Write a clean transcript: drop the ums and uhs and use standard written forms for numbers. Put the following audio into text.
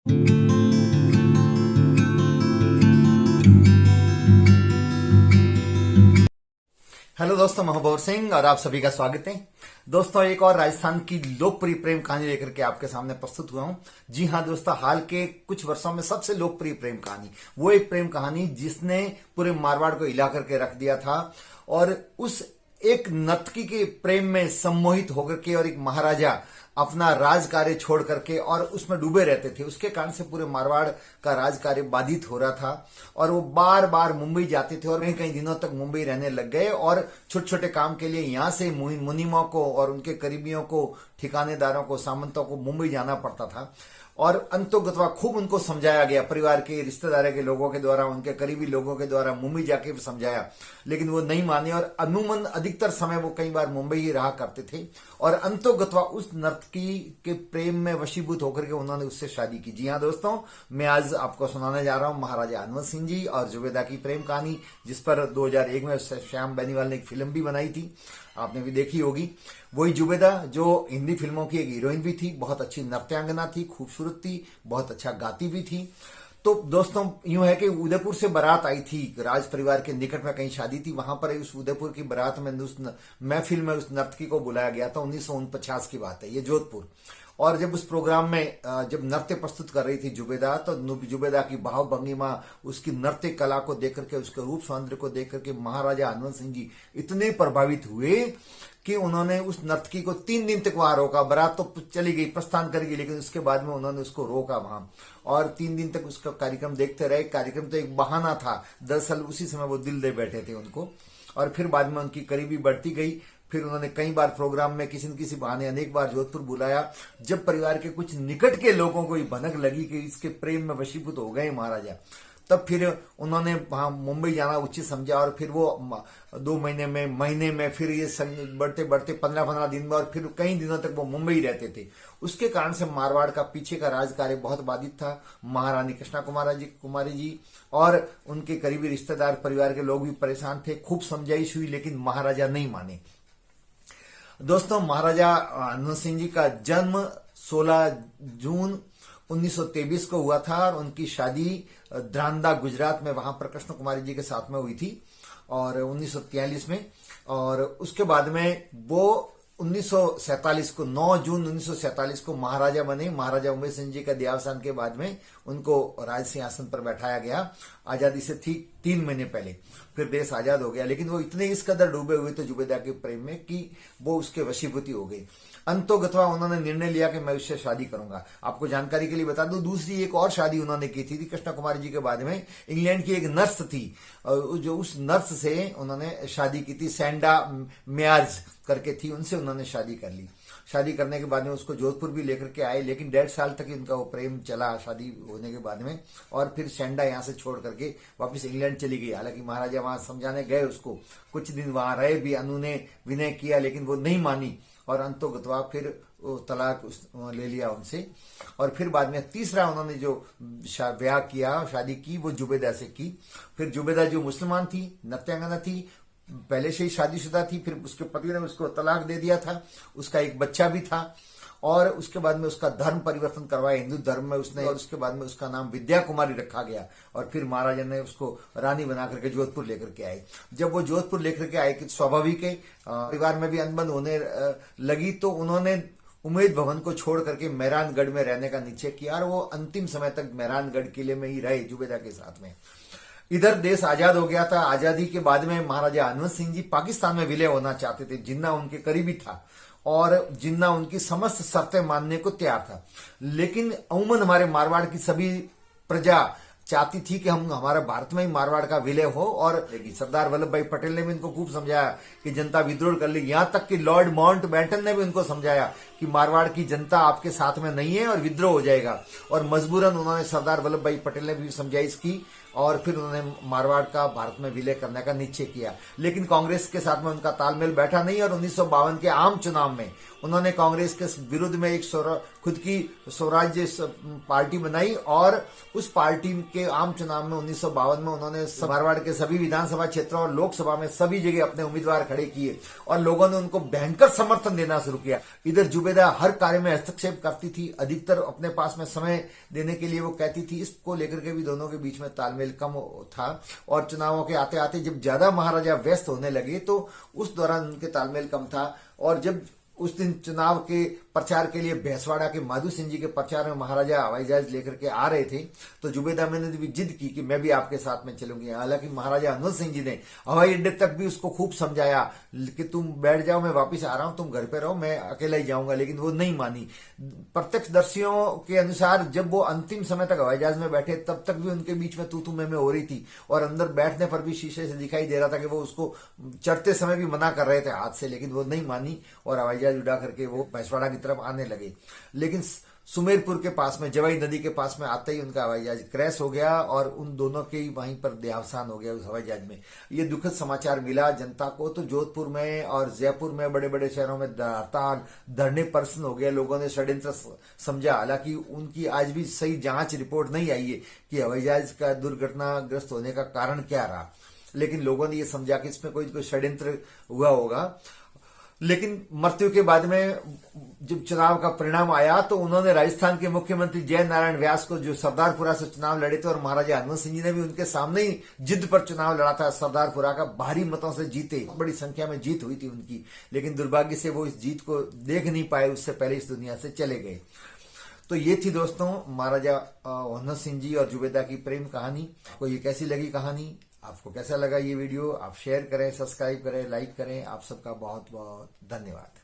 Hello दोस्तों, मैं गौर सिंह और आप सभी का स्वागत है। दोस्तों, एक और राजस्थान की लोकप्रिय प्रेम कहानी लेकर के आपके सामने प्रस्तुत हुआ हूं। जी हां दोस्तों, हाल के कुछ वर्षों में सबसे लोकप्रिय प्रेम कहानी, वो एक प्रेम कहानी जिसने पूरे मारवाड़ को हिला करके रख दिया था। और उस एक नर्तकी के प्रेम में सम्मोहित होकर के और एक महाराजा अपना राज कार्य छोड़ करके और उसमें डूबे रहते थे, उसके कारण से पूरे मारवाड़ का राज कार्य बाधित हो रहा था। और वो बार बार मुंबई जाते थे और कई कई दिनों तक मुंबई रहने लग गए और छोटे छोटे काम के लिए यहां से मुनीमों को और उनके करीबियों को, ठिकानेदारों को, सामंतों को मुंबई जाना पड़ता था। और अंतोगतवा खूब उनको समझाया गया, परिवार के, रिश्तेदारों के लोगों के द्वारा, उनके करीबी लोगों के द्वारा मुंबई जाके भी समझाया, लेकिन वो नहीं माने। और अमूमन अधिकतर समय वो कई बार मुंबई ही रहा करते थे। और अंतोगतवा उस नर्तकी के प्रेम में वशीभूत होकर के उन्होंने उससे शादी की। जी हाँ दोस्तों, मैं आज आपको सुनाने जा रहा हूं महाराजा हनुमंत सिंह जी और जुबेदा की प्रेम कहानी, जिस पर 2001 में श्याम बेनीवाल ने एक फिल्म भी बनाई थी, आपने भी देखी होगी। वही जुबेदा जो हिंदी फिल्मों की एक हीरोइन भी थी, बहुत अच्छी नृत्यांगना थी, खूबसूरत थी, बहुत अच्छा गाती भी थी। तो दोस्तों, यूं है कि उदयपुर से बारात आई थी, राज परिवार के निकट में कहीं शादी थी, वहां पर उस उदयपुर की बारात में उस महफिल में उस नर्तकी को बुलाया गया था। 1949 की बात है, ये जोधपुर। और जब उस प्रोग्राम में जब नृत्य प्रस्तुत कर रही थी जुबेदा, तो जुबेदा की भाव भंगिमा, उसकी नृत्य कला को देख करके, उसके रूप सौंदर्य को देख करके महाराजा हनुमंत सिंह जी इतने प्रभावित हुए कि उन्होंने उस नर्तकी को 3 दिन तक वहां रोका। बारात तो चली गई, प्रस्थान करेगी, लेकिन उसके बाद में उन्होंने उसको रोका वहां और 3 दिन तक उसका कार्यक्रम देखते रहे। कार्यक्रम तो एक बहाना था, दरअसल उसी समय वो दिल दे बैठे थे उनको। और फिर बाद में उनकी करीबी बढ़ती गई। फिर उन्होंने कई बार प्रोग्राम में किसी न किसी बहाने अनेक बार जोधपुर बुलाया। जब परिवार के कुछ निकट के लोगों को भनक लगी कि इसके प्रेम में वशीभूत हो गए महाराजा, तब फिर उन्होंने वहां मुंबई जाना उचित समझा। और फिर वो 2 महीने में फिर ये बढ़ते बढ़ते 15-15 दिन में और फिर कई दिनों तक वो मुंबई रहते थे। उसके कारण से मारवाड़ का पीछे का राज कार्य बहुत बाधित था। महारानी कृष्णा कुमारी जी और उनके करीबी रिश्तेदार, परिवार के लोग भी परेशान थे। खूब समझाइश हुई, लेकिन महाराजा नहीं माने। दोस्तों, महाराजा हनुमंत सिंह जी का जन्म 16 जून 1923 को हुआ था और उनकी शादी ध्रांदा, गुजरात में, वहां पर कृष्ण कुमारी जी के साथ में हुई थी और 1943 में। और उसके बाद में वो 1947 को, 9 जून 1947 को महाराजा बने। महाराजा उमेश सिंह जी का देहावसान के बाद में उनको राज सिंहासन पर बैठाया गया, आजादी से ठीक 3 महीने पहले। फिर देश आजाद हो गया, लेकिन वो इतने इस कदर डूबे हुए थे जुबेदा के प्रेम में कि वो उसके वशीभूती हो गई। अंतोगतवा उन्होंने निर्णय लिया कि मैं उससे शादी करूंगा। आपको जानकारी के लिए बता दूं, दूसरी एक और शादी उन्होंने की थी कृष्णा कुमारी जी के बाद में। इंग्लैंड की एक नर्स थी, जो उस नर्स से उन्होंने शादी की थी, सैंडा मेयर्स करके थी, उनसे उन्होंने शादी कर ली। शादी करने के बाद में उसको जोधपुर भी लेकर के आए, लेकिन 1.5 साल तक उनका वो प्रेम चला शादी होने के बाद में। और फिर सैंडा यहां से छोड़ करके वापस इंग्लैंड चली गई। हालांकि महाराजा वहां समझाने गए उसको, कुछ दिन वहां रहे भी, अनु ने विनय किया, लेकिन वो नहीं मानी और अंतोगतवा फिर तलाक ले लिया उनसे। और फिर बाद में तीसरा उन्होंने जो ब्याह किया, शादी की, वो जुबेदा से की। फिर जुबेदा जो मुसलमान थी, नृत्यांगना थी, पहले से ही शादीशुदा थी, फिर उसके पति ने उसको तलाक दे दिया था, उसका एक बच्चा भी था। और उसके बाद में उसका धर्म परिवर्तन करवाया हिंदू धर्म में उसने, और उसके बाद में उसका नाम विद्या कुमारी रखा गया। और फिर महाराजा ने उसको रानी बना करके जोधपुर लेकर के आए। जब वो जोधपुर लेकर के आए कि स्वाभाविक है परिवार में भी अनबन होने लगी, तो उन्होंने उम्मेद भवन को छोड़ करके मेहरानगढ़ में रहने का निश्चय किया और वो अंतिम समय तक मेहरानगढ़ किले में ही रहे जुबेदा के साथ में। इधर देश आजाद हो गया था। आजादी के बाद में महाराजा हनुमंत सिंह जी पाकिस्तान में विलय होना चाहते थे। जिन्ना उनके करीबी था और जिन्ना उनकी समस्त शर्तें मानने को तैयार था, लेकिन अमूमन हमारे मारवाड़ की सभी प्रजा चाहती थी कि हम, हमारा भारत में ही मारवाड़ का विलय हो। और सरदार वल्लभ भाई पटेल ने भी इनको खूब समझाया कि जनता विद्रोह कर ली। यहां तक कि लॉर्ड माउंटबेटन ने भी उनको समझाया कि मारवाड़ की जनता आपके साथ में नहीं है और विद्रोह हो जाएगा। और मजबूरन उन्होंने, सरदार वल्लभ भाई पटेल ने भी समझाइश की और फिर उन्होंने मारवाड़ का भारत में विलय करने का निश्चय किया। लेकिन कांग्रेस के साथ में उनका तालमेल बैठा नहीं और 1952 के आम चुनाव में उन्होंने कांग्रेस के विरुद्ध में एक खुद की स्वराज्य पार्टी बनाई और उस पार्टी के आम चुनाव में 1952 में उन्होंने मारवाड़ के सभी विधानसभा क्षेत्रों और लोकसभा में सभी जगह अपने उम्मीदवार खड़े किए और लोगों ने उनको भयंकर समर्थन देना शुरू किया। इधर जुबेदा हर कार्य में हस्तक्षेप करती थी, अधिकतर अपने पास में समय देने के लिए वो कहती थी। इसको लेकर के भी दोनों के बीच में तालमेल कम था और चुनावों के आते आते जब ज्यादा महाराजा व्यस्त होने लगे तो उस दौरान उनके तालमेल कम था। और जब उस दिन चुनाव के प्रचार के लिए भैंसवाड़ा के माधु सिंह जी के प्रचार में महाराजा हवाई जहाज लेकर के आ रहे थे तो जुबेदा मैंने भी जिद की कि मैं भी आपके साथ में चलूंगी। हालांकि महाराजा अनंत सिंह जी ने हवाई अड्डे तक भी उसको खूब समझाया कि तुम बैठ जाओ, मैं वापिस आ रहा हूं, तुम घर पे रहो, मैं अकेला ही जाऊंगा, लेकिन वो नहीं मानी। प्रत्यक्षदर्शियों के अनुसार जब वो अंतिम समय तक हवाई जहाज में बैठे तब तक भी उनके बीच में तू मैं हो रही थी और अंदर बैठने पर भी शीशे से दिखाई दे रहा था कि वो उसको चढ़ते समय भी मना कर रहे थे हाथ से, लेकिन वो नहीं मानी और हवाई जहाज उड़ा करके वो भैंसवाड़ा की तरफ आने लगे। लेकिन सुमेरपुर के पास में जवाई नदी के पास में आते ही उनका हवाई जहाज क्रैश हो गया और उन दोनों के ही वहीं पर देहावसान हो गया उस हवाई जहाज में। ये दुखद समाचार मिला जनता को तो जोधपुर में और जयपुर में बड़े बड़े शहरों में हड़ताल धरने प्रदर्शन हो गया। लोगों ने षड्यंत्र समझा। हालांकि उनकी आज भी सही जांच रिपोर्ट नहीं आई है कि हवाई जहाज का दुर्घटनाग्रस्त होने का कारण क्या रहा, लेकिन लोगों ने ये समझा कि इसमें कोई षड्यंत्र हुआ होगा। लेकिन मृत्यु के बाद में जब चुनाव का परिणाम आया तो उन्होंने राजस्थान के मुख्यमंत्री जय नारायण व्यास को, जो सरदारपुरा से चुनाव लड़े थे और महाराजा हनुमंत सिंह जी ने भी उनके सामने ही जिद पर चुनाव लड़ा था, सरदारपुरा का भारी मतों से जीते, बड़ी संख्या में जीत हुई थी उनकी। लेकिन दुर्भाग्य से वो इस जीत को देख नहीं पाए, उससे पहले इस दुनिया से चले गए। तो ये थी दोस्तों महाराजा हनुमंत सिंह जी और जुबेदा की प्रेम कहानी। आपको ये कैसी लगी कहानी, आपको कैसा लगा ये वीडियो, आप शेयर करें, सब्सक्राइब करें, लाइक करें। आप सबका बहुत बहुत धन्यवाद।